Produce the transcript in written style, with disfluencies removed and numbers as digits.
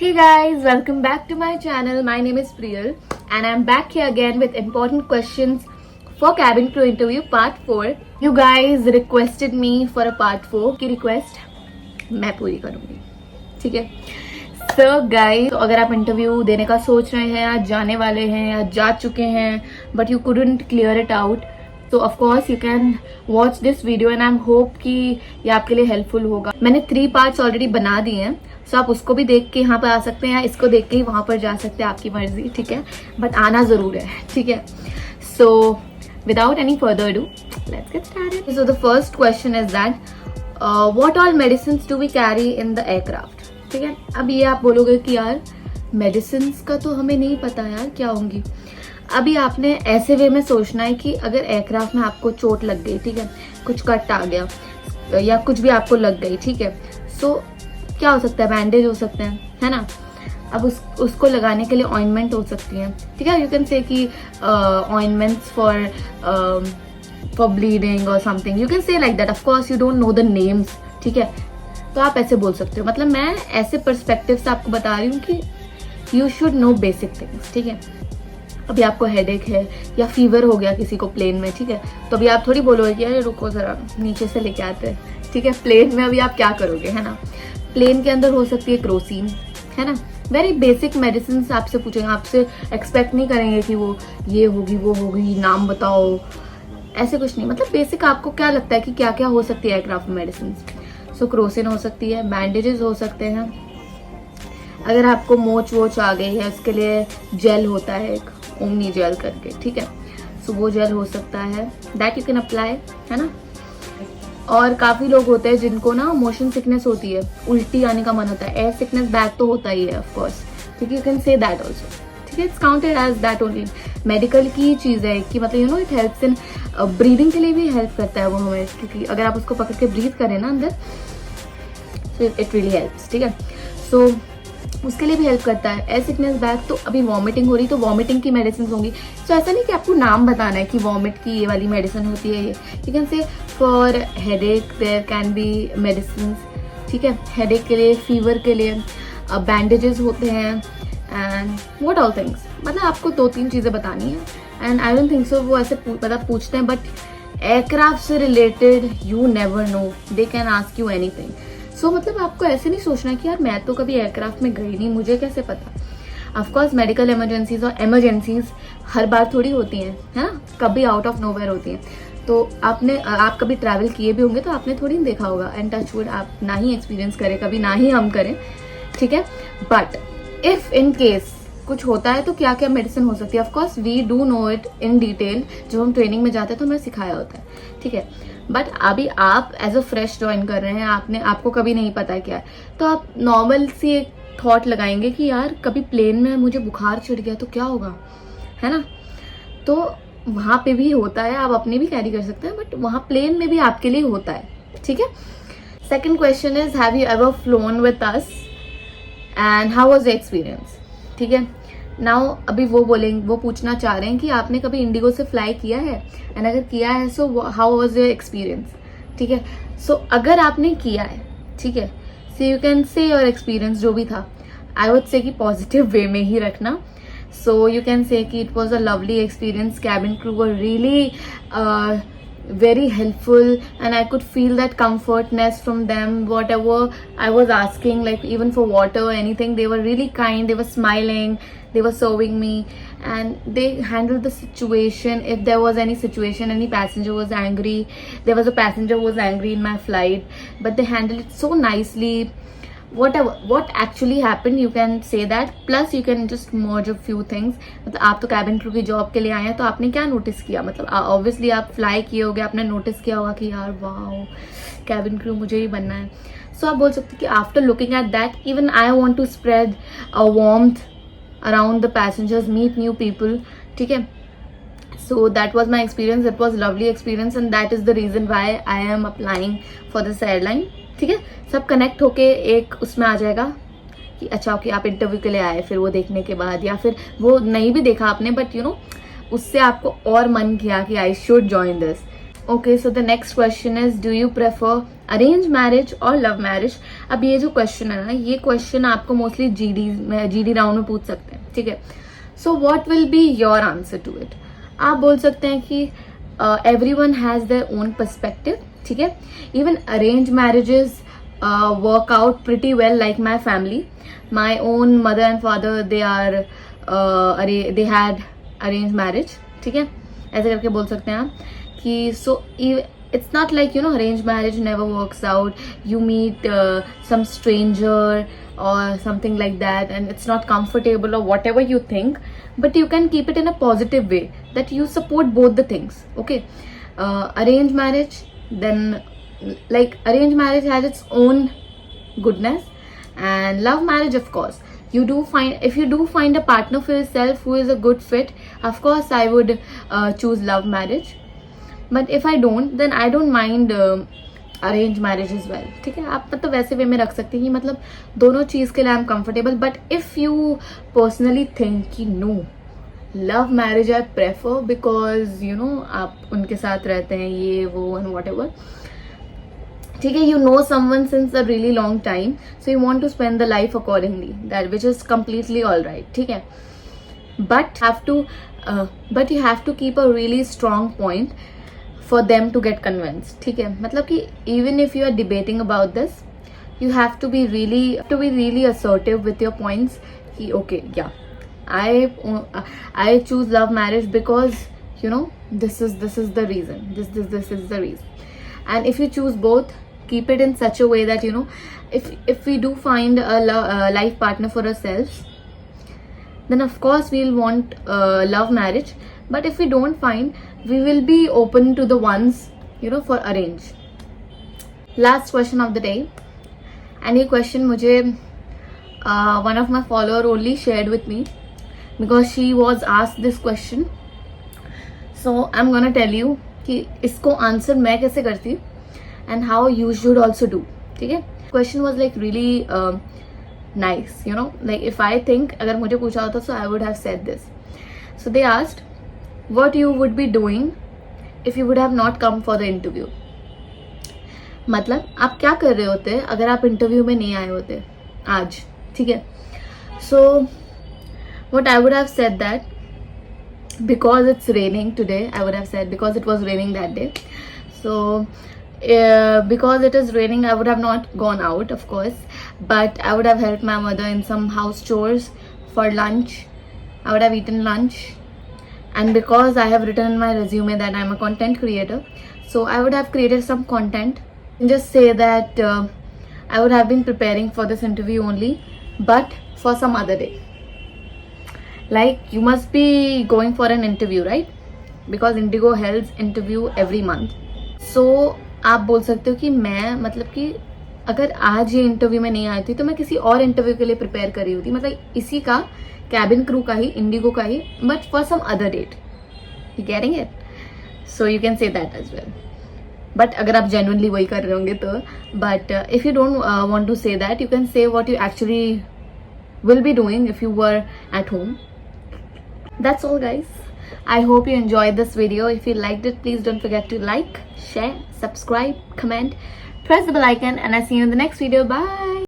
Hey guys, welcome back to my channel. My name is Priyal and I'm back here again with important questions for cabin crew interview part 4. You guys requested me for a part 4 की request मैं पूरी करूंगी, ठीक है? So guys, तो अगर आप interview देने का सोच रहे हैं या जाने वाले हैं या जा चुके हैं but you couldn't clear it out, तो of course you can watch this video and I am hope कि ये आपके लिए हेल्पफुल होगा. मैंने 3 पार्ट्स ऑलरेडी बना दिए हैं, सो आप उसको भी देख के यहाँ पर आ सकते हैं या इसको देख के ही वहां पर जा सकते हैं, आपकी मर्जी, ठीक है? बट आना जरूर है, ठीक है? So without any further ado let's get started. So the first question is that what all medicine do we carry in the aircraft. ठीक है, अब ये आप बोलोगे कि यार मेडिसिन का तो हमें नहीं पता यार क्या होंगी. अभी आपने ऐसे वे में सोचना है कि अगर एयरक्राफ्ट में आपको चोट लग गई, ठीक है, कुछ कट आ गया या कुछ भी आपको लग गई, ठीक है, सो क्या हो सकता है? बैंडेज हो सकते हैं, है ना? अब उसको लगाने के लिए ऑइंटमेंट हो सकती है, ठीक है? यू कैन से कि ऑइंटमेंट्स फॉर ब्लीडिंग और समथिंग, यू कैन से like that. Of course you don't know the names, ठीक है, तो आप ऐसे बोल सकते हो. मतलब मैं ऐसे पर्सपेक्टिव से आपको बता रही हूँ कि you should know basic things, ठीक है? अभी आपको हेडेक है या फीवर हो गया किसी को प्लेन में, ठीक है, तो अभी आप थोड़ी बोलोगे कि अरे रुको जरा नीचे से लेके आते हैं, ठीक है? प्लेन में अभी आप क्या करोगे, है ना? प्लेन के अंदर हो सकती है क्रोसिन, है ना? वेरी बेसिक मेडिसिन आपसे पूछेंगे, आपसे एक्सपेक्ट नहीं करेंगे कि वो ये होगी वो होगी, नाम बताओ, ऐसे कुछ नहीं. मतलब बेसिक आपको क्या लगता है कि क्या क्या हो सकती है एयरक्राफ्ट में मेडिसिन. सो क्रोसिन हो सकती है, बैंडेजेस हो सकते हैं, अगर आपको मोच वोच आ गई है उसके लिए जेल होता है एक ओमनी जेल करके, ठीक है, सो वो जेल हो सकता है, दैट यू कैन अप्लाई, है ना? और काफी लोग होते हैं जिनको ना मोशन सिकनेस होती है, उल्टी आने का मन होता है, एयर सिकनेस बैग तो होता ही है ऑफ कोर्स, ठीक है, you can say that also, ठीक है? It's counted as that only. Medical की चीज है कि मतलब you know it helps in breathing के लिए भी हेल्प करता है वो हमें, क्योंकि अगर आप उसको पकड़ के ब्रीथ करें ना अंदर, सो इट रियली हेल्प्स, ठीक है? सो उसके लिए भी हेल्प करता है. एयर सिकनेस बैग तो अभी वॉमिटिंग हो रही तो वॉमिटिंग की मेडिसिन होंगी. सो ऐसा नहीं कि आपको नाम बताना है कि वॉमिट की ये वाली मेडिसिन होती है, ये you can say for headache there can be medicine, ठीक है? हेडेक के लिए, फीवर के लिए बैंडेजेस होते हैं एंड व्हाट ऑल थिंग्स. मतलब आपको 2-3 चीजें बतानी है and I don't think so वो ऐसे मतलब पूछते हैं, बट एयरक्राफ्ट से related you never know, they can ask you anything. So मतलब आपको ऐसे नहीं सोचना कि यार मैं तो कभी एयरक्राफ्ट में गई नहीं, मुझे कैसे पता. ऑफकोर्स मेडिकल इमरजेंसीज और एमरजेंसीज हर बार थोड़ी होती हैं, है ना? कभी आउट ऑफ नोवेयर होती हैं. तो आप कभी ट्रैवल किए भी होंगे तो आपने थोड़ी नहीं देखा होगा, एंड टच वुड आप ना ही एक्सपीरियंस करें कभी, ना ही हम करें, ठीक है? बट इफ इन केस कुछ होता है तो क्या क्या मेडिसिन हो सकती है, of course we do know it in detail. जब हम ट्रेनिंग में जाते हैं तो हमें सिखाया होता है, ठीक है? बट अभी आप एज अ फ्रेश ज्वाइन कर रहे हैं, आपको कभी नहीं पता है क्या है, तो आप नॉर्मल सी एक थॉट लगाएंगे कि यार कभी प्लेन में मुझे बुखार चढ़ गया तो क्या होगा, है ना? तो वहां पे भी होता है, आप अपने भी कैरी कर सकते हैं, बट वहां प्लेन में भी आपके लिए होता है, ठीक है? Second question is have you ever phloem with us and how was the experience. ठीक है, नाउ अभी वो पूछना चाह रहे हैं कि आपने कभी इंडिगो से फ्लाई किया है, एंड अगर किया है so how was your experience. ठीक है, सो अगर आपने किया है, ठीक है, सो यू कैन से योर एक्सपीरियंस जो भी था, आई वुड से कि पॉजिटिव वे में ही रखना. सो यू कैन से कि it was a lovely experience, cabin crew were really very helpful and I could feel that comfortness from them. Whatever I was asking, like even for water or anything, they were really kind, they were smiling, they were serving me, and they handled the situation. If there was any situation, any passenger was angry, there was a passenger who was angry in my flight, but they handled it so nicely. What actually happened, you can say that, plus you can just merge a few things. मतलब आप तो cabin crew की job के लिए आए हैं, तो आपने क्या नोटिस किया? मतलब ऑब्वियसली आप फ्लाई किए होगे, आपने नोटिस किया होगा कि यार वाओ कैबिन क्रू मुझे ही बनना है. सो आप बोल सकते कि after looking at that, even I want to spread a warmth around the passengers, meet new people. ठीक है, so that was my experience, it was lovely experience, and that is the reason why I am applying for this airline. ठीक है, सब connect होके एक उसमें आ जाएगा कि अच्छा ओके आप इंटरव्यू के लिए आए, फिर वो देखने के बाद, या फिर वो नहीं भी देखा आपने, बट यू नो उससे आपको और मन किया कि I should join this. Okay, so the next question is, do you prefer arrange marriage और लव मैरिज? अब ये जो क्वेश्चन है ना, ये क्वेश्चन आपको मोस्टली जीडी राउंड में पूछ सकते हैं, ठीक है. So what will be your answer to it? आप बोल सकते हैं कि everyone has their own perspective, ठीक है. Even arranged marriages work out pretty well, like my family. My own mother and father, they had arranged marriage, ठीक है. ऐसे करके बोल सकते हैं आप कि so it's not like, you know, arranged marriage never works out. You meet some stranger or something like that and it's not comfortable or whatever you think, but you can keep it in a positive way that you support both the things, okay. Arranged marriage, then like arranged marriage has its own goodness, and love marriage, of course, if you do find a partner for yourself who is a good fit, of course I would choose love marriage. But if I don't, then I don't mind arrange marriage is well, ठीक है. आप मतलब वैसे वे में रख सकते हैं कि मतलब दोनों चीज़ के लिए I am comfortable. But if you personally think कि no, love marriage I prefer because you know आप उनके साथ रहते हैं, ये वो एंड वॉट एवर, ठीक है. You know someone since a really long time, so you want to spend the life accordingly, that which is completely all right, ठीक है. But you have to keep a really strong point for them to get convinced, ठीक है. मतलब कि even if you are debating about this, you have to be really assertive with your points कि okay, yeah, I choose love marriage because you know this is the reason, this is the reason. And if you choose both, keep it in such a way that you know if we do find a life partner for ourselves, then of course we'll want love marriage. But if we don't find, we will be open to the ones, you know, for arrange. Last question of the day, and ये question मुझे one of my follower only shared with me because she was asked this question. So I'm gonna tell you कि इसको answer मैं कैसे करती and how you should also do, ठीक है. Question was like really nice, you know, like if I think अगर मुझे पूछा होता so I would have said this. So they asked what you would be doing if you would have not come for the interview. मतलब आप क्या कर रहे होते अगर आप इंटरव्यू में नहीं आए होते आज, ठीक है. So what I would have said that because it's raining today, I would have said because it was raining that day. So because it is raining, I would have not gone out, of course, but I would have helped my mother in some house chores. For lunch, I would have eaten lunch. And because I have written in my resume that I'm a content creator, so I would have created some content. Just say that I would have been preparing for this interview only, but for some other day. Like you must be going for an interview, right? Because Indigo holds interview every month. So आप बोल सकते हो कि मैं मतलब कि अगर आज ये इंटरव्यू में नहीं आई थी तो मैं किसी और इंटरव्यू के लिए प्रिपेयर कर रही होती, मतलब इसी का कैबिन क्रू का ही, इंडिगो का ही, but for some other date. You getting it? So you can say that as well. But अगर आप जेन्युइनली वही कर रहे होंगे तो, but if you don't want to say that, you can say what you actually will be doing if you were at home. That's all, guys. I hope you enjoyed this video. If you liked it, please don't forget to like, share, subscribe, comment, press the bell icon, and I'll see you in the next video. Bye.